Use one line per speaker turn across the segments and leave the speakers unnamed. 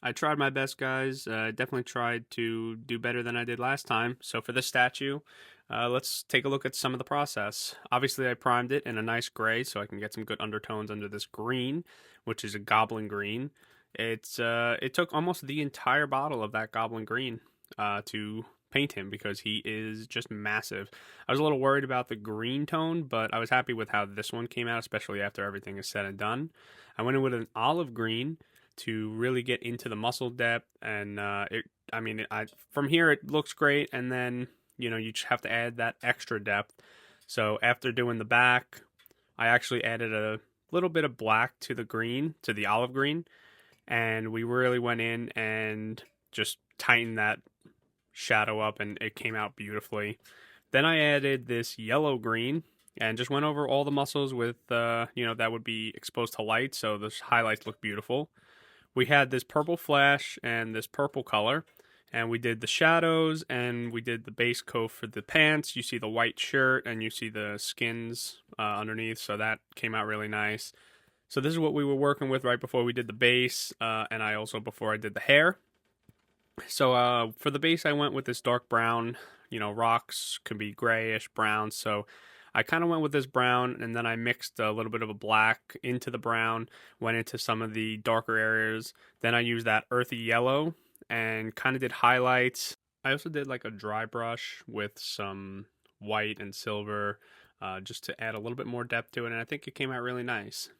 I tried my best, guys. Definitely tried to do better than I did last time. So for this statue, let's take a look at some of the process. Obviously, I primed it in a nice gray so I can get some good undertones under this green, which is a goblin green. It took almost the entire bottle of that goblin green to paint him because he is just massive. I was a little worried about the green tone, but I was happy with how this one came out, especially after everything is said and done. I went in with an olive green to really get into the muscle depth, and from here it looks great, and then you just have to add that extra depth. So after doing the back, I actually added a little bit of black to the green, to the olive green, and we really went in and just tightened that shadow up, and it came out beautifully. Then I added this yellow green and just went over all the muscles with that would be exposed to light, so the highlights look beautiful. We had this purple flash and this purple color, and we did the shadows and we did the base coat for the pants. You see the white shirt and you see the skins underneath, so that came out really nice. So this is what we were working with right before we did the base, and I also before I did the hair. So for the base, I went with this dark brown. Rocks can be grayish brown, so I kind of went with this brown, and then I mixed a little bit of a black into the brown, went into some of the darker areas. Then I used that earthy yellow and kind of did highlights. I also did like a dry brush with some white and silver just to add a little bit more depth to it, and I think it came out really nice.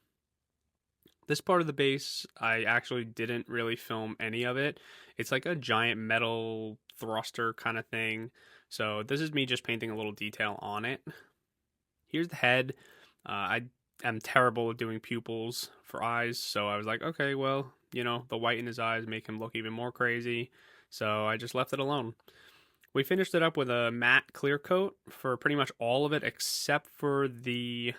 This part of the base, I actually didn't really film any of it. It's like a giant metal thruster kind of thing. So this is me just painting a little detail on it. Here's the head. I am terrible at doing pupils for eyes, so I was like, okay, well, the white in his eyes make him look even more crazy. So I just left it alone. We finished it up with a matte clear coat for pretty much all of it except for the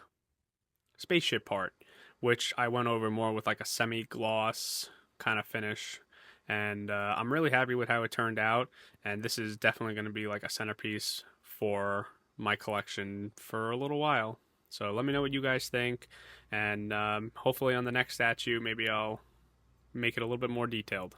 spaceship part, which I went over more with like a semi-gloss kind of finish. And I'm really happy with how it turned out. And this is definitely going to be like a centerpiece for my collection for a little while. So let me know what you guys think. And hopefully on the next statue, maybe I'll make it a little bit more detailed.